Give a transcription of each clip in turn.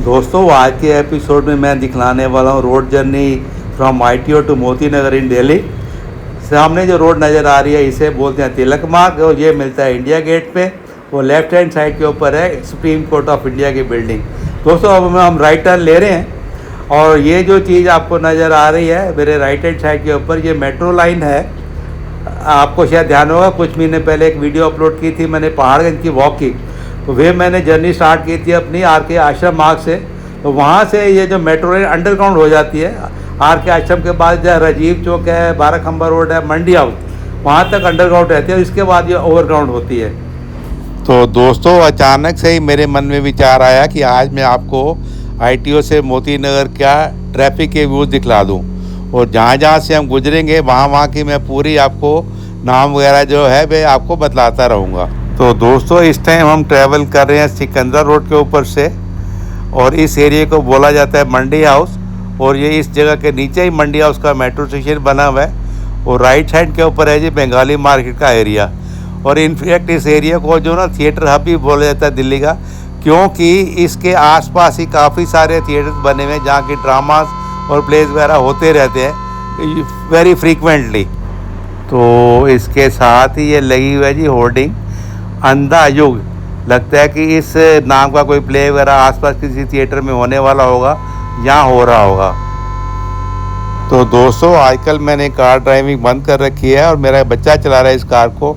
दोस्तों आज के एपिसोड में मैं दिखलाने वाला हूँ road journey from ITO to Moti Nagar इन दिल्ली। सामने जो रोड नज़र आ रही है इसे बोलते हैं तिलक मार्ग और ये मिलता है इंडिया गेट पे। वो लेफ्ट हैंड साइड के ऊपर है सुप्रीम कोर्ट ऑफ इंडिया की बिल्डिंग। दोस्तों अब हम राइट टर्न ले रहे हैं और ये जो चीज़ आपको नज़र आ रही है मेरे राइट हैंड साइड के ऊपर ये मेट्रो लाइन है। आपको शायद ध्यान होगा कुछ महीने पहले एक वीडियो अपलोड की थी मैंने पहाड़गंज की वॉक की, तो वे मैंने जर्नी स्टार्ट की थी अपनी RK आश्रम मार्ग से। तो वहाँ से ये जो मेट्रो लाइन अंडरग्राउंड हो जाती है RK आश्रम के बाद जो राजीव चौक है, 12 खंबा रोड है, मंडी हाउस, वहाँ तक अंडरग्राउंड रहती है। इसके बाद ये ओवरग्राउंड होती है। तो दोस्तों अचानक से ही मेरे मन में विचार आया कि आज मैं आपको ITO से मोती नगर का ट्रैफिक के व्यूज़ दिखला दूँ और जहाँ जहाँ से हम गुजरेंगे वहाँ वहाँ की मैं पूरी आपको नाम वगैरह जो है मैं आपको बतलाता रहूँगा। तो दोस्तों इस टाइम हम ट्रैवल कर रहे हैं सिकंदरा रोड के ऊपर से और इस एरिया को बोला जाता है मंडी हाउस और ये इस जगह के नीचे ही मंडी हाउस का मेट्रो स्टेशन बना हुआ है और राइट साइड के ऊपर है जी बंगाली मार्केट का एरिया। और इनफैक्ट इस एरिया को जो ना थिएटर हब भी बोला जाता है दिल्ली का, क्योंकि इसके आसपास ही काफ़ी सारे थिएटर्स बने हुए हैं जहाँ की ड्रामास और प्लेज वगैरह होते रहते हैं वेरी फ्रीक्वेंटली। तो इसके साथ ही ये लगी हुई है जी होर्डिंग अंधा युग। लगता है कि इस नाम का कोई प्ले वगैरह आसपास किसी थिएटर में होने वाला होगा, यहाँ हो रहा होगा। तो दोस्तों आजकल मैंने कार ड्राइविंग बंद कर रखी है और मेरा बच्चा चला रहा है इस कार को।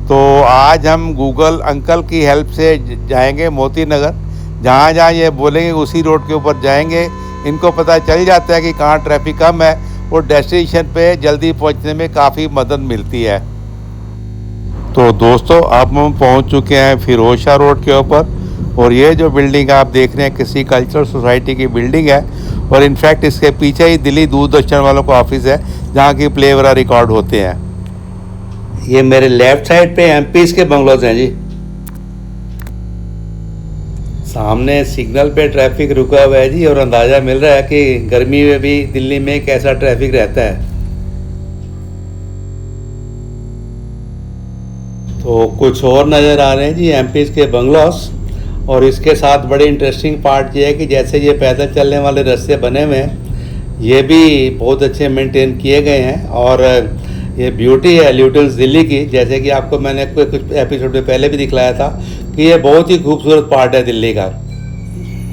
तो आज हम गूगल अंकल की हेल्प से जाएंगे मोती नगर, जहाँ जहाँ ये बोलेंगे उसी रोड के ऊपर जाएंगे। इनको पता चल जाता है कि कहाँ ट्रैफिक कम है और डेस्टिनेशन पे जल्दी पहुँचने में काफ़ी मदद मिलती है। तो दोस्तों अब हम पहुँच चुके हैं फिरोजशाह रोड के ऊपर और ये जो बिल्डिंग आप देख रहे हैं किसी कल्चरल सोसाइटी की बिल्डिंग है और इनफैक्ट इसके पीछे ही दिल्ली दूरदर्शन वालों का ऑफिस है जहाँ की प्ले वगैरह रिकॉर्ड होते हैं। ये मेरे लेफ्ट साइड पे MPs के बंगलोज हैं जी। सामने सिग्नल पे ट्रैफिक रुका हुआ है जी और अंदाज़ा मिल रहा है कि गर्मी में भी दिल्ली में कैसा ट्रैफिक रहता है। तो कुछ और नज़र आ रहे हैं जी MPs के बंगलोस। और इसके साथ बड़ी इंटरेस्टिंग पार्ट ये है कि जैसे ये पैदल चलने वाले रास्ते बने हुए हैं ये भी बहुत अच्छे मेंटेन किए गए हैं और ये ब्यूटी है ल्यूटन्स दिल्ली की। जैसे कि आपको मैंने कुछ एपिसोड में पहले भी दिखलाया था कि ये बहुत ही खूबसूरत पार्ट है दिल्ली का।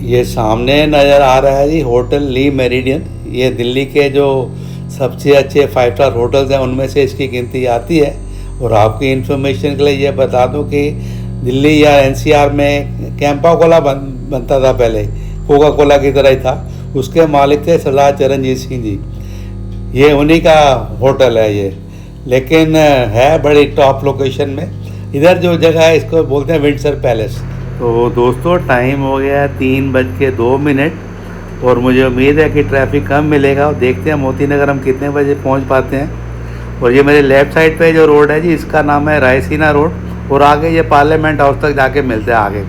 ये सामने नज़र आ रहा है जी होटल ली मेरिडियन। ये दिल्ली के जो सबसे अच्छे 5 स्टार होटल्स हैं उनमें से इसकी गिनती आती है। और आपकी इन्फॉर्मेशन के लिए ये बता दूं कि दिल्ली या NCR में कैंपा कोला बनता था पहले, कोका कोला की तरह ही था। उसके मालिक थे सरदार चरणजीत सिंह जी। ये उन्हीं का होटल है ये, लेकिन है बड़ी टॉप लोकेशन में। इधर जो जगह है इसको बोलते हैं विंडसर पैलेस। तो दोस्तों टाइम हो गया है 3:02 और मुझे उम्मीद है कि ट्रैफिक कम मिलेगा और देखते हैं मोती नगर हम कितने बजे पहुंच पाते हैं। और ये मेरे लेफ़्ट साइड पे जो रोड है जी इसका नाम है रायसीना रोड और आगे ये पार्लियामेंट हाउस तक जाके मिलते हैं आगे।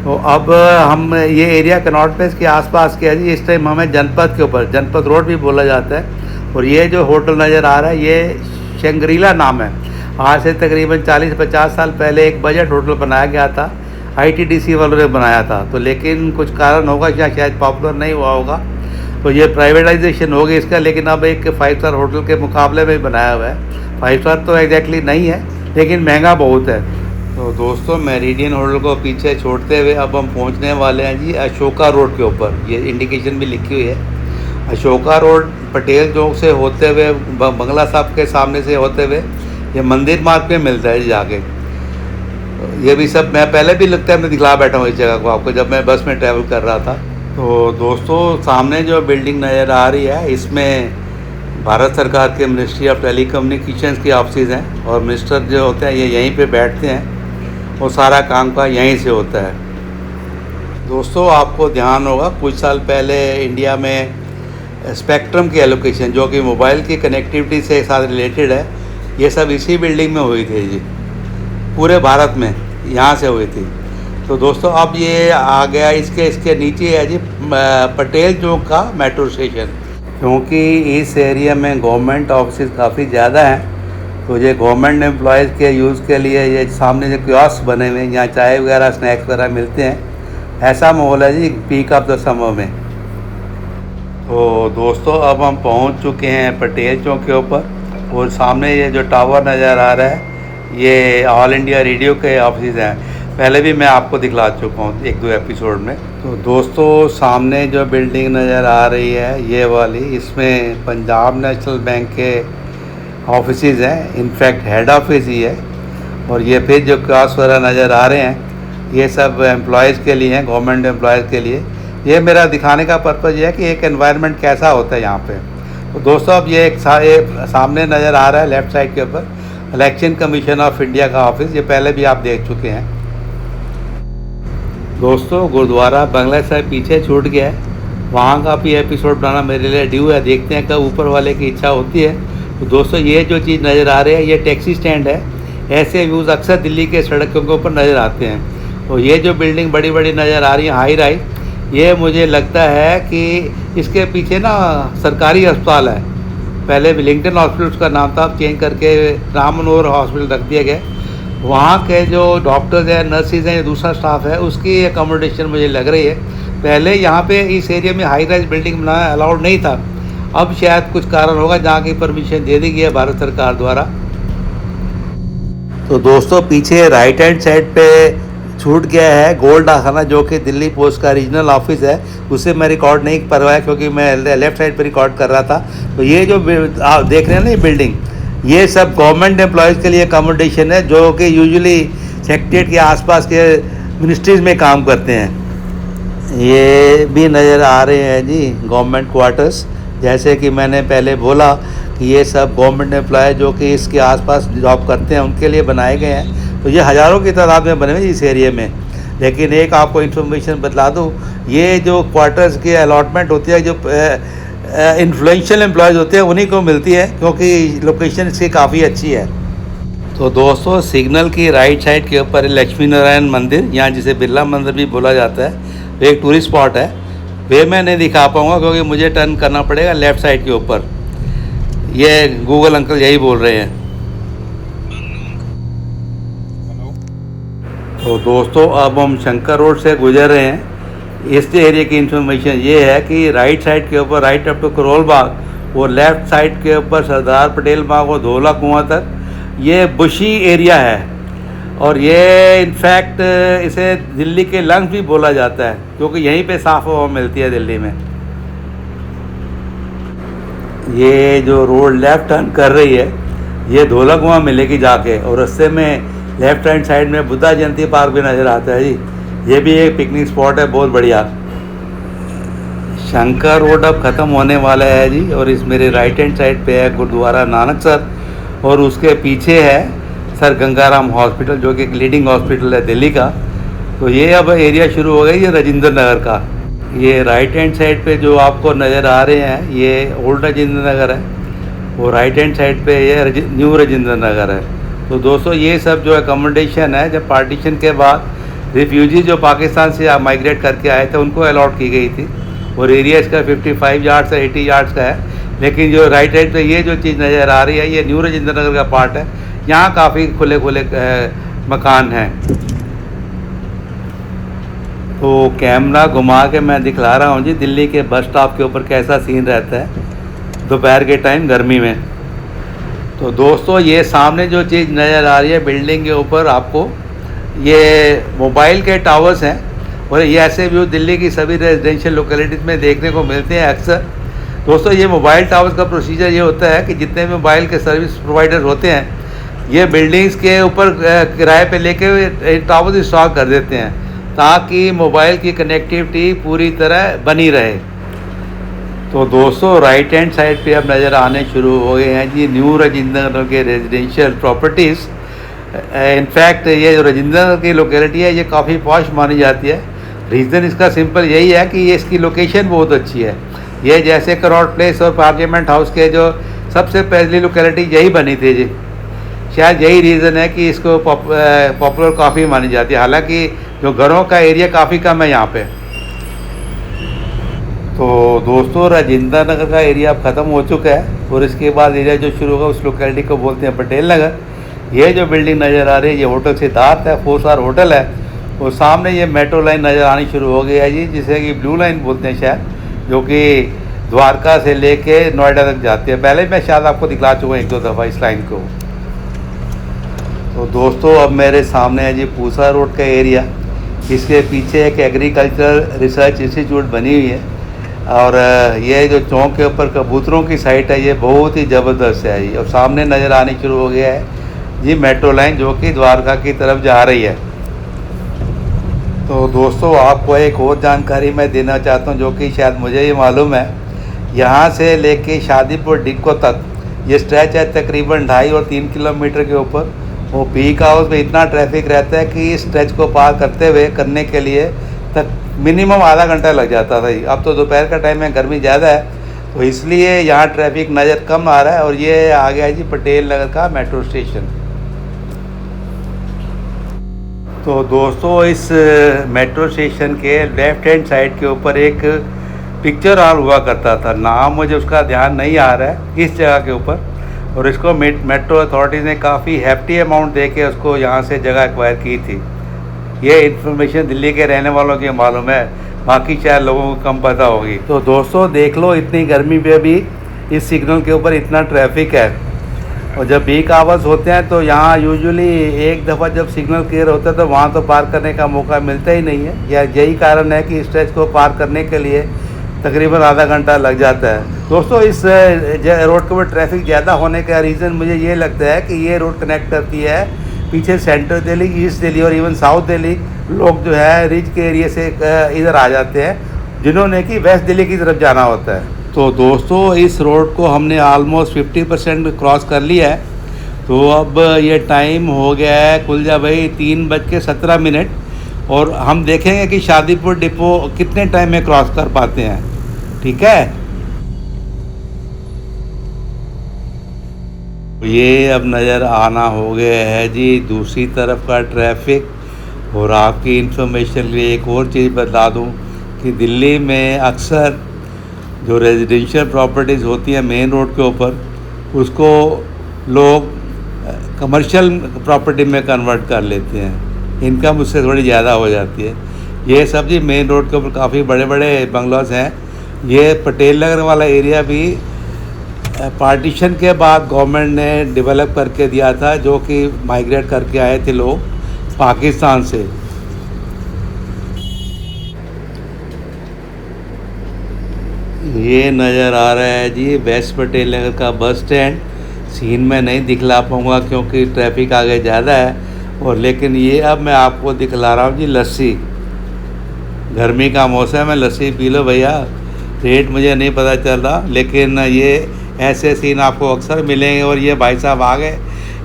तो अब हम ये एरिया कनॉट प्लेस के आसपास के है जी। इस टाइम हमें जनपद के ऊपर जनपद रोड भी बोला जाता है। और ये जो होटल नज़र आ रहा है ये शंग्रीला नाम है। आज से तकरीबन 40-50 साल पहले एक बजट होटल बनाया गया था, ITDC वालों ने बनाया था। तो लेकिन कुछ कारण होगा शायद पॉपुलर नहीं हुआ होगा तो ये प्राइवेटाइजेशन हो गई इसका। लेकिन अब एक 5 स्टार होटल के मुकाबले में बनाया हुआ है। 5 स्टार तो एग्जैक्टली नहीं है लेकिन महंगा बहुत है। तो दोस्तों मेरिडियन होटल को पीछे छोड़ते हुए अब हम पहुंचने वाले हैं जी अशोका रोड के ऊपर। ये इंडिकेशन भी लिखी हुई है अशोका रोड पटेल चौक से होते हुए बंगला साहब के सामने से होते हुए ये मंदिर मार्ग पे मिलता है जाके। ये भी सब मैं पहले भी लगता है मैं दिखला बैठा हूँ इस जगह को आपको जब मैं बस में ट्रैवल कर रहा था। तो दोस्तों सामने जो बिल्डिंग नज़र आ रही है इसमें भारत सरकार के मिनिस्ट्री ऑफ टेलीकम्युनिकेशंस के ऑफिस हैं और मिनिस्टर जो होते हैं ये यहीं पे बैठते हैं और सारा काम का यहीं से होता है। दोस्तों आपको ध्यान होगा कुछ साल पहले इंडिया में स्पेक्ट्रम की एलोकेशन जो कि मोबाइल की कनेक्टिविटी से साथ रिलेटेड है ये सब इसी बिल्डिंग में हुई थी जी, पूरे भारत में यहाँ से हुई थी। तो दोस्तों अब ये आ गया इसके नीचे है जी पटेल चौक का मेट्रो स्टेशन। क्योंकि इस एरिया में गवर्नमेंट ऑफिस काफ़ी ज़्यादा हैं तो ये गवर्नमेंट एम्प्लॉयज़ के यूज़ के लिए ये सामने जो कियोस्क बने हुए हैं यहाँ चाय वगैरह स्नैक्स वगैरह मिलते हैं। ऐसा माहौल है जी पीक ऑफ द समर में। तो दोस्तों अब हम पहुंच चुके हैं पटेल चौक के ऊपर, और सामने ये जो टावर नज़र आ रहा है ये ऑल इंडिया रेडियो के ऑफिस हैं। पहले भी मैं आपको दिखला चुका हूँ 1-2 एपिसोड में। तो दोस्तों सामने जो बिल्डिंग नज़र आ रही है ये वाली, इसमें पंजाब नेशनल बैंक के ऑफिसेज हैं, इनफैक्ट हेड ऑफिस ही है। और ये फिर जो क्लास वगैरह नज़र आ रहे हैं ये सब एम्प्लॉयज़ के लिए हैं, गवर्नमेंट एम्प्लॉयज़ के लिए। ये मेरा दिखाने का पर्पज़ ये है कि एक एनवायरनमेंट कैसा होता है यहाँ पे। तो दोस्तों अब ये एक सामने नज़र आ रहा है लेफ़्ट साइड के ऊपर इलेक्शन कमीशन ऑफ इंडिया का ऑफिस, ये पहले भी आप देख चुके हैं। दोस्तों गुरुद्वारा बंगला साहिब पीछे छूट गया है, वहाँ का भी एपिसोड बनाना मेरे लिए ड्यू है, देखते हैं कब ऊपर वाले की इच्छा होती है। तो दोस्तों ये जो चीज़ नज़र आ रही है ये टैक्सी स्टैंड है। ऐसे व्यूज़ अक्सर दिल्ली के सड़कों के ऊपर नज़र आते हैं। तो ये जो बिल्डिंग बड़ी बड़ी नज़र आ रही है हाई राइज, ये मुझे लगता है कि इसके पीछे ना सरकारी अस्पताल है। पहले विलिंगटन हॉस्पिटल उसका नाम था, अब चेंज करके राम मनोहर हॉस्पिटल रख दिया गया। वहाँ के जो डॉक्टर्स हैं, नर्सिस हैं, दूसरा स्टाफ है, उसकी एकोमोडेशन मुझे लग रही है। पहले यहाँ पे इस एरिया में हाई राइज बिल्डिंग बनाना अलाउड नहीं था, अब शायद कुछ कारण होगा जहाँ की परमिशन दे दी गई है भारत सरकार द्वारा। तो दोस्तों पीछे राइट हैंड साइड पे छूट गया है गोल्ड डाकखाना, जो कि दिल्ली पोस्ट का रीजनल ऑफिस है। उसे मैं रिकॉर्ड नहीं करवाया क्योंकि मैं लेफ़्ट साइड पे रिकॉर्ड कर रहा था। तो ये जो आप देख रहे हैं ना ये बिल्डिंग, ये सब गवर्नमेंट एम्प्लॉयज़ के लिए अकोमोडेशन है, जो कि यूजुअली सेक्रेटरीट के आसपास के मिनिस्ट्रीज़ में काम करते हैं। ये भी नज़र आ रहे हैं जी गवर्नमेंट क्वार्टर्स, जैसे कि मैंने पहले बोला कि ये सब गवर्नमेंट एम्प्लॉय जो कि इसके आसपास जॉब करते हैं उनके लिए बनाए गए हैं। तो ये हज़ारों की तादाद में बने हुए इस एरिया में। लेकिन एक आपको इन्फॉर्मेशन बतला दूँ, ये जो क्वार्टर्स की अलॉटमेंट होती है जो इन्फ्लुएंशियल एम्प्लॉयज़ होते हैं उन्हीं को मिलती है, क्योंकि लोकेशन इसकी काफ़ी अच्छी है। तो दोस्तों सिग्नल की राइट साइड के ऊपर लक्ष्मी नारायण मंदिर, यहाँ जिसे बिरला मंदिर भी बोला जाता है, वो एक टूरिस्ट स्पॉट है। वे मैं नहीं दिखा पाऊँगा क्योंकि मुझे टर्न करना पड़ेगा लेफ़्ट साइड के ऊपर। ये गूगल अंकल यही बोल रहे हैं। तो दोस्तों अब हम शंकर रोड से गुजर रहे हैं। इस एरिया की इंफॉर्मेशन ये है कि राइट साइड के ऊपर right up to Karol Bagh और लेफ़्ट साइड के ऊपर सरदार पटेल बाग और धौला कुआं तक ये बुशी एरिया है। और ये इनफैक्ट इसे दिल्ली के लंग्स भी बोला जाता है, क्योंकि यहीं पे साफ़ हवा मिलती है दिल्ली में। ये जो रोड लेफ़्ट टर्न कर रही है ये धौला कुआं मिलेगी जाके, और रस्ते में लेफ़्ट हैंड साइड में बुद्धा जयंती पार्क भी नज़र आता है जी। ये भी एक पिकनिक स्पॉट है बहुत बढ़िया। शंकर रोड अब ख़त्म होने वाला है जी, और इस मेरे राइट हैंड साइड पे है गुरुद्वारा नानकसर, और उसके पीछे है सर गंगाराम हॉस्पिटल, जो कि एक लीडिंग हॉस्पिटल है दिल्ली का। तो ये अब एरिया शुरू हो गई है राजेंद्र नगर का। ये राइट हैंड साइड पे जो आपको नज़र आ रहे हैं ये ओल्ड राजेंद्र नगर है, और राइट हैंड साइड पे ये न्यू राजेंद्र नगर है। तो दोस्तों ये सब जो अकोमोडेशन है जब पार्टीशन के बाद रिफ्यूजी जो पाकिस्तान से माइग्रेट करके आए थे उनको अलॉट की गई थी, और एरिया इसका 55 यार्ड से 80 यार्ड्स का है। लेकिन जो राइट साइड पे ये जो चीज़ नज़र आ रही है ये न्यू राजेंद्र नगर का पार्ट है। यहाँ काफ़ी खुले खुले मकान हैं। तो कैमरा घुमा के मैं दिखला रहा हूँ जी दिल्ली के बस स्टॉप के ऊपर कैसा सीन रहता है दोपहर के टाइम गर्मी में। तो दोस्तों ये सामने जो चीज़ नज़र आ रही है बिल्डिंग के ऊपर आपको, ये मोबाइल के टावर्स हैं, और ये ऐसे व्यू दिल्ली की सभी रेजिडेंशियल लोकेलिटीज़ में देखने को मिलते हैं अक्सर। दोस्तों ये मोबाइल टावर्स का प्रोसीजर ये होता है कि जितने भी मोबाइल के सर्विस प्रोवाइडर होते हैं ये बिल्डिंग्स के ऊपर किराए पे लेके टावर्स इंस्टॉल कर देते हैं, ताकि मोबाइल की कनेक्टिविटी पूरी तरह बनी रहे। तो दोस्तों राइट हैंड साइड पे अब नज़र आने शुरू हो गए हैं जी न्यू राजेंद्र नगर के रेजिडेंशियल प्रॉपर्टीज़। इनफैक्ट ये जो राजेंद्र नगर की लोकेलिटी है ये काफ़ी पॉश मानी जाती है। रीज़न इसका सिंपल यही है कि ये इसकी लोकेशन बहुत अच्छी है। ये जैसे कनॉट प्लेस और पार्लियामेंट हाउस के जो सबसे पहली लोकेलिटी यही बनी थी जी, शायद यही रीज़न है कि इसको पॉपुलर काफ़ी मानी जाती है। हालांकि जो घरों का एरिया काफ़ी कम है यहाँ पे। तो दोस्तों राजेंद्र नगर का एरिया अब ख़त्म हो चुका है, और इसके बाद एरिया जो शुरू होगा उस लोकेलिटी को बोलते हैं पटेल नगर। ये जो बिल्डिंग नज़र आ रही है ये होटल सिद्धार्थ है, 4 स्टार होटल है, और सामने ये मेट्रो लाइन नज़र आनी शुरू हो गई है जी, जिसे कि ब्लू लाइन बोलते हैं शायद, जो कि द्वारका से लेके नोएडा तक जाती है। पहले मैं शायद आपको दिखला चुका हूँ एक दो दफ़ा इस लाइन को। तो दोस्तों अब मेरे सामने है जी पूसा रोड का एरिया। इसके पीछे एक एग्रीकल्चरल रिसर्च इंस्टीट्यूट बनी हुई है, और ये जो चौक के ऊपर कबूतरों की साइट है ये बहुत ही ज़बरदस्त है जी। और सामने नज़र आनी शुरू हो गया है जी मेट्रो लाइन, जो कि द्वारका की तरफ जा रही है। तो दोस्तों आपको एक और जानकारी मैं देना चाहता हूँ, जो कि शायद मुझे ही मालूम है। यहाँ से लेके शादीपुर डिक्को तक ये स्ट्रेच है तकरीबन 2.5 और 3 किलोमीटर के ऊपर। वो पीक आवर्स में इतना ट्रैफिक रहता है कि इस स्ट्रेच को पार करने के लिए तक मिनिमम आधा घंटा लग जाता था। अब तो दोपहर का टाइम है, गर्मी ज़्यादा है, तो इसलिए यहाँ ट्रैफिक नज़र कम आ रहा है। और ये आ गया जी पटेल नगर का मेट्रो स्टेशन। तो दोस्तों इस मेट्रो स्टेशन के लेफ़्ट हैंड साइड के ऊपर एक पिक्चर हॉल हुआ करता था, नाम मुझे उसका ध्यान नहीं आ रहा है, इस जगह के ऊपर। और इसको मेट्रो अथॉरिटीज़ ने काफ़ी हैफ्टी अमाउंट दे के उसको यहाँ से जगह एक्वायर की थी। ये इन्फॉर्मेशन दिल्ली के रहने वालों की मालूम है, बाकी शायद लोगों को कम पता होगी। तो दोस्तों देख लो, इतनी गर्मी पे भी इस सिग्नल के ऊपर इतना ट्रैफिक है। और जब पीक आवर्स होते हैं तो यहाँ यूजुअली एक दफ़ा जब सिग्नल क्लियर होता है तो वहाँ तो पार करने का मौका मिलता ही नहीं है। या यही कारण है कि स्ट्रेच को पार करने के लिए तकरीबन आधा घंटा लग जाता है। दोस्तों इस रोड के ऊपर ट्रैफिक ज़्यादा होने का रीज़न मुझे ये लगता है कि ये रोड कनेक्ट करती है पीछे सेंट्रल दिल्ली, ईस्ट दिल्ली और इवन साउथ दिल्ली। लोग जो है रिज के एरिया से इधर आ जाते हैं, जिन्होंने कि वेस्ट दिल्ली की तरफ जाना होता है। तो दोस्तों इस रोड को हमने ऑलमोस्ट 50% क्रॉस कर लिया है। तो अब ये टाइम हो गया है कुलजा भाई 3:17, और हम देखेंगे कि शादीपुर डिपो कितने टाइम में क्रॉस कर पाते हैं। ठीक है, ये अब नज़र आना हो गया है जी दूसरी तरफ का ट्रैफिक। और आपकी इंफॉर्मेशन के लिए एक और चीज़ बता दूं कि दिल्ली में अक्सर जो रेजिडेंशियल प्रॉपर्टीज़ होती हैं मेन रोड के ऊपर, उसको लोग कमर्शियल प्रॉपर्टी में कन्वर्ट कर लेते हैं। इनकम उससे थोड़ी ज़्यादा हो जाती है। ये सब जी मेन रोड के ऊपर काफ़ी बड़े बड़े बंगलोज हैं। ये पटेल नगर वाला एरिया भी पार्टीशन के बाद गवर्नमेंट ने डेवलप करके दिया था, जो कि माइग्रेट करके आए थे लोग पाकिस्तान से। ये नज़र आ रहा है जी वेस्ट पटेल नगर का बस स्टैंड। सीन में नहीं दिखला पाऊँगा क्योंकि ट्रैफिक आगे ज़्यादा है, और लेकिन ये अब मैं आपको दिखला रहा हूँ जी लस्सी। गर्मी का मौसम है, लस्सी पी लो भैया। रेट मुझे नहीं पता चल रहा, लेकिन ये ऐसे सीन आपको अक्सर मिलेंगे। और ये भाई साहब आ गए,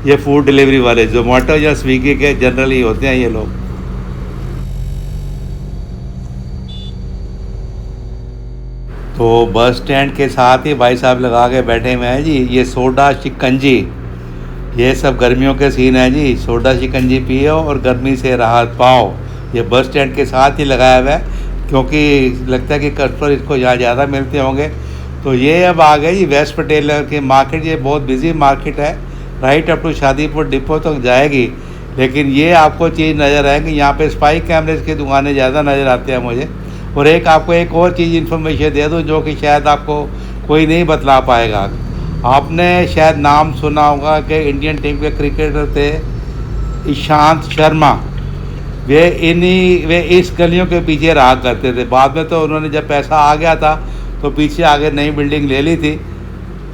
ये फूड डिलीवरी वाले जोमेटो या स्विगी के जनरली होते हैं ये लोग। तो बस स्टैंड के साथ ही भाई साहब लगा के बैठे हुए हैं जी ये सोडा शिकंजी। ये सब गर्मियों के सीन है जी, सोडा शिकंजी पियो और गर्मी से राहत पाओ। ये बस स्टैंड के साथ ही लगाया हुआ है, क्योंकि लगता है कि कस्टमर इसको यहाँ ज़्यादा मिलते होंगे। तो ये अब आ गई वेस्ट पटेल नगर की मार्केट। ये बहुत बिजी मार्केट है, right up to Shadipur depot तक जाएगी। लेकिन ये आपको चीज़ नज़र आएगी, यहाँ पे स्पाई कैमरेज की दुकानें ज़्यादा नज़र आती हैं मुझे। और आपको एक और चीज़ इन्फॉर्मेशन दे दूँ, जो कि शायद आपको कोई नहीं बतला पाएगा। आपने शायद नाम सुना होगा कि इंडियन टीम के क्रिकेटर थे ईशांत शर्मा। वे इस गलियों के पीछे रहा करते थे। बाद में तो उन्होंने जब पैसा आ गया था तो पीछे आगे नई बिल्डिंग ले ली थी।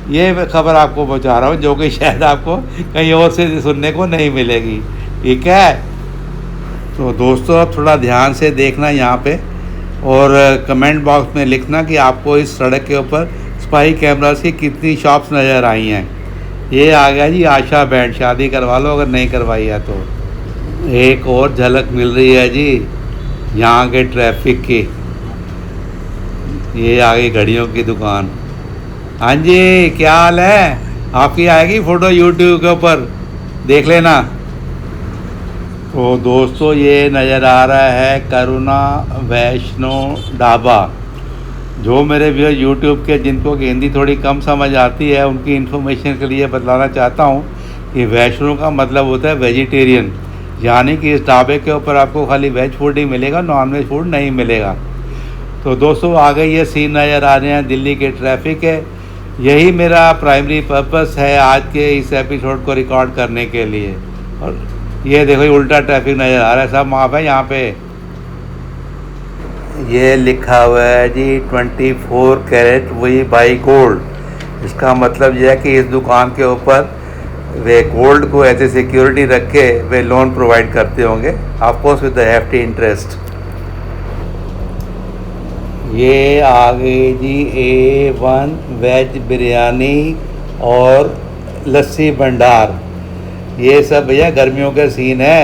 ये खबर आपको पहुंचा रहा हूँ, जो कि शायद आपको कहीं और से सुनने को नहीं मिलेगी। ठीक है, तो दोस्तों अब थोड़ा ध्यान से देखना यहाँ पे, और कमेंट बॉक्स में लिखना कि आपको इस सड़क के ऊपर स्पाई कैमरास की कितनी शॉप्स नज़र आई हैं। ये आ गया जी आशा बैंड, शादी करवा लो अगर नहीं करवाई है तो। एक और झलक मिल रही है जी यहाँ के ट्रैफिक की। ये आ गई घड़ियों की दुकान। हाँ जी, क्या हाल है? आपकी आएगी फ़ोटो यूट्यूब के ऊपर, देख लेना। तो दोस्तों ये नज़र आ रहा है करुणा वैष्णो ढाबा। जो मेरे व्यूअर यूट्यूब के जिनको हिंदी थोड़ी कम समझ आती है, उनकी इन्फॉर्मेशन के लिए बतलाना चाहता हूँ कि वैष्णो का मतलब होता है वेजिटेरियन। यानी कि इस ढाबे के ऊपर आपको खाली वेज फूड ही मिलेगा, नॉन वेज फूड नहीं मिलेगा। तो दोस्तों आगे ये सीन नज़र आ रहे हैं दिल्ली के ट्रैफिक है। यही मेरा प्राइमरी पर्पस है आज के इस एपिसोड को रिकॉर्ड करने के लिए। और ये देखो ये उल्टा ट्रैफिक नज़र आ रहा है, सब माफ है यहाँ पे। ये लिखा हुआ है जी 24 कैरेट वी बाई गोल्ड। इसका मतलब यह है कि इस दुकान के ऊपर वे गोल्ड को ऐसे सिक्योरिटी रख के वे लोन प्रोवाइड करते होंगे, of course with the hefty interest. ये आ गई जी A1 वेज बिरयानी और लस्सी भंडार। ये सब भैया गर्मियों के सीन है,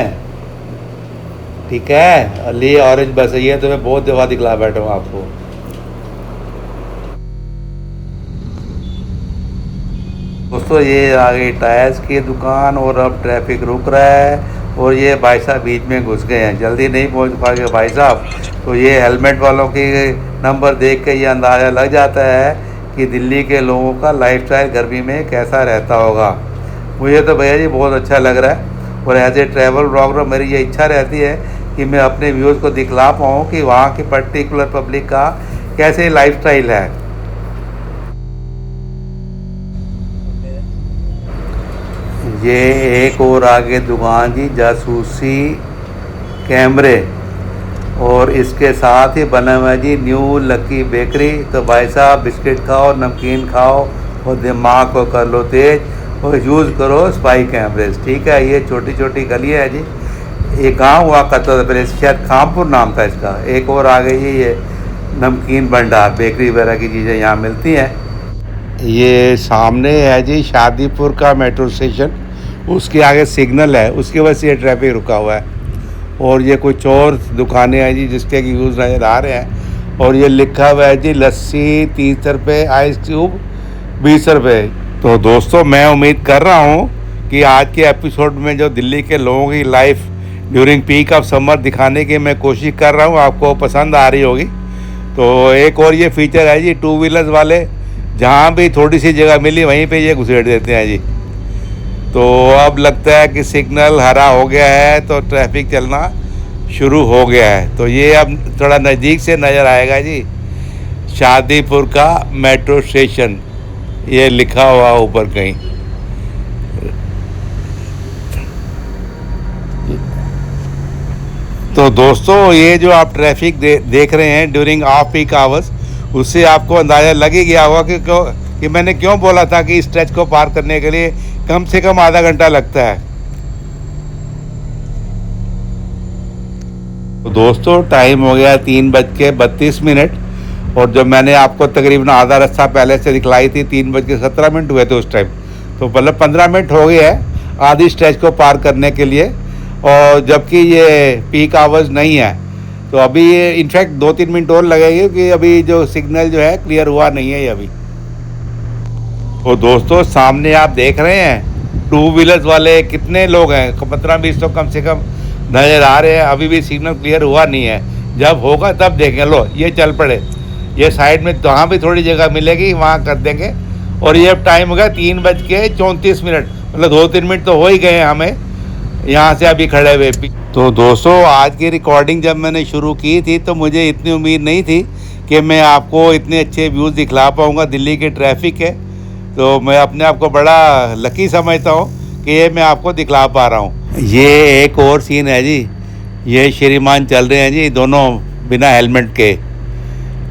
ठीक है। अली ऑरेंज बस ये तो मैं बहुत दफ़ा दिखला बैठा हूँ आपको। दोस्तों ये आ गई टायर्स की दुकान और अब ट्रैफिक रुक रहा है और ये भाई साहब बीच में घुस गए हैं, जल्दी नहीं पहुँच पाएंगे भाई साहब। तो ये हेलमेट वालों की नंबर देख के ये अंदाज़ा लग जाता है कि दिल्ली के लोगों का लाइफस्टाइल गर्मी में कैसा रहता होगा। मुझे तो भैया जी बहुत अच्छा लग रहा है और एज ए ट्रैवल ब्लॉगर मेरी ये इच्छा रहती है कि मैं अपने व्यूज़ को दिखला पाऊँ कि वहाँ की पर्टिकुलर पब्लिक का कैसे लाइफस्टाइल है। ये एक और आगे दुकान जी जासूसी कैमरे और इसके साथ ही बना हुआ है जी न्यू लकी बेकरी। तो भाई साहब बिस्किट खाओ, नमकीन खाओ और दिमाग को कर लो तेज और यूज़ करो स्पाई कैमरेज, ठीक है। ये छोटी छोटी गलियाँ है जी। ये गाँव हुआ करता था पहले, शायद खामपुर नाम था इसका। एक और आ गई है ये नमकीन भंडार, बेकरी वगैरह की चीज़ें यहाँ मिलती हैं। ये सामने है जी शादीपुर का मेट्रो स्टेशन, उसके आगे सिग्नल है, उसकी वजह से ये ट्रैफिक रुका हुआ है। और ये कुछ और दुकानें हैं जी जिसके व्यूज़ नज़र आ रहे हैं। और ये लिखा हुआ है जी लस्सी 30 रुपये, आइस क्यूब 20 रुपये। तो दोस्तों मैं उम्मीद कर रहा हूँ कि आज के एपिसोड में जो दिल्ली के लोगों की life during peak of summer दिखाने की मैं कोशिश कर रहा हूँ, आपको पसंद आ रही होगी। तो एक और ये फीचर है जी 2 व्हीलर्स वाले, जहाँ भी थोड़ी सी जगह मिली वहीं पे ये घुसेड़ देते हैं जी। तो अब लगता है कि सिग्नल हरा हो गया है तो ट्रैफिक चलना शुरू हो गया है। तो ये अब थोड़ा नज़दीक से नज़र आएगा जी शादीपुर का मेट्रो स्टेशन, ये लिखा हुआ ऊपर कहीं। तो दोस्तों ये जो आप ट्रैफिक देख रहे हैं ड्यूरिंग ऑफ पीक आवर्स, उससे आपको अंदाज़ा लग ही गया होगा कि मैंने क्यों बोला था कि इस स्ट्रेच को पार करने के लिए कम से कम आधा घंटा लगता है। तो दोस्तों टाइम हो गया 3:32 और जब मैंने आपको तकरीबन आधा रास्ता पहले से दिखलाई थी 3:17 हुए थे उस टाइम। तो मतलब 15 मिनट हो गए हैं आधी स्ट्रेच को पार करने के लिए, और जबकि ये पीक आवर्स नहीं है। तो अभी ये इनफैक्ट 2-3 मिनट और लगेंगे क्योंकि अभी जो सिग्नल जो है क्लियर हुआ नहीं है ये अभी। तो दोस्तों सामने आप देख रहे हैं 2 व्हीलर्स वाले कितने लोग हैं, 15-20 तो कम से कम नज़र आ रहे हैं। अभी भी सिग्नल क्लियर हुआ नहीं है, जब होगा तब देखेंगे। लो ये चल पड़े, ये साइड में जहाँ भी थोड़ी जगह मिलेगी वहाँ कर देंगे। और ये अब टाइम हो गया 3:34, मतलब 2-3 मिनट तो हो ही गए हैं हमें यहाँ से अभी खड़े हुए। तो दोस्तों आज की रिकॉर्डिंग जब मैंने शुरू की थी तो मुझे इतनी उम्मीद नहीं थी कि मैं आपको इतने अच्छे व्यूज़ दिखला पाऊँगा दिल्ली के ट्रैफिक के। तो मैं अपने आप को बड़ा लकी समझता हूँ कि ये मैं आपको दिखला पा रहा हूँ। ये एक और सीन है जी, ये श्रीमान चल रहे हैं जी दोनों बिना हेलमेट के।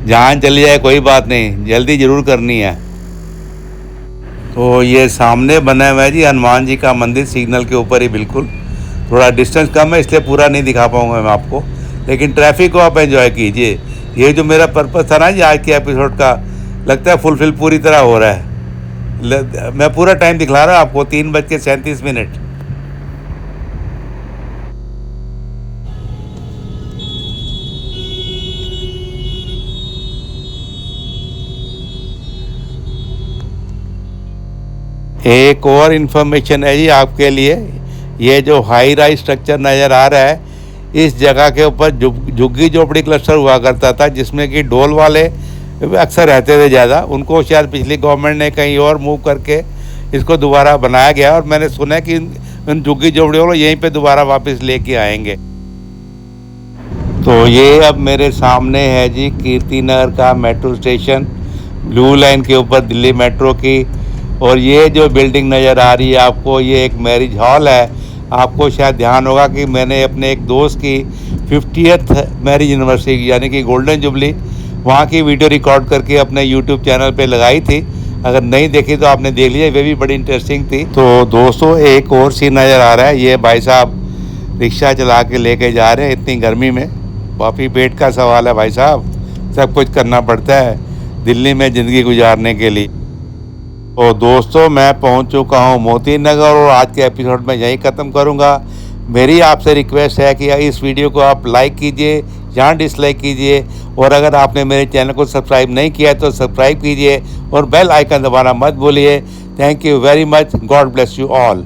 जान चली जाए कोई बात नहीं, जल्दी ज़रूर करनी है। तो ये सामने बना हुआ है जी हनुमान जी का मंदिर, सिग्नल के ऊपर ही बिल्कुल। थोड़ा डिस्टेंस कम है इसलिए पूरा नहीं दिखा पाऊँगा मैं आपको, लेकिन ट्रैफिक को आप एंजॉय कीजिए। ये जो मेरा पर्पस था ना जी आज के एपिसोड का, लगता है फुलफिल पूरी तरह हो रहा है। मैं पूरा टाइम दिखला रहा हूँ आपको 3:37। एक और इन्फॉर्मेशन है जी आपके लिए, ये जो हाई राइज स्ट्रक्चर नज़र आ रहा है, इस जगह के ऊपर झुग्गी झोपड़ी क्लस्टर हुआ करता था जिसमें कि डोल वाले अक्सर रहते थे ज़्यादा। उनको शायद पिछली गवर्नमेंट ने कहीं और मूव करके इसको दोबारा बनाया गया। और मैंने सुना है कि उन झुग्गी झोपड़ियों को यहीं पे दोबारा वापस लेके आएंगे। तो ये अब मेरे सामने है जी कीर्ति नगर का मेट्रो स्टेशन, ब्लू लाइन के ऊपर दिल्ली मेट्रो की। और ये जो बिल्डिंग नज़र आ रही है आपको, ये एक मैरिज हॉल है। आपको शायद ध्यान होगा कि मैंने अपने एक दोस्त की 50th मैरिज एनिवर्सरी यानी कि गोल्डन जुबली, वहाँ की वीडियो रिकॉर्ड करके अपने यूट्यूब चैनल पे लगाई थी। अगर नहीं देखी तो आपने देख लिया, वे भी बड़ी इंटरेस्टिंग थी। तो दोस्तों एक और सीन नज़र आ रहा है, ये भाई साहब रिक्शा चला के लेके जा रहे हैं इतनी गर्मी में। काफ़ी पेट का सवाल है भाई साहब, सब कुछ करना पड़ता है दिल्ली में ज़िंदगी गुजारने के लिए। तो दोस्तों मैं पहुंच चुका हूं मोती नगर और आज के एपिसोड में यहीं ख़त्म करूंगा। मेरी आपसे रिक्वेस्ट है कि इस वीडियो को आप लाइक कीजिए या डिसलाइक कीजिए, और अगर आपने मेरे चैनल को सब्सक्राइब नहीं किया तो सब्सक्राइब कीजिए और बेल आइकन दबाना मत भूलिए। Thank you very much. God bless you all.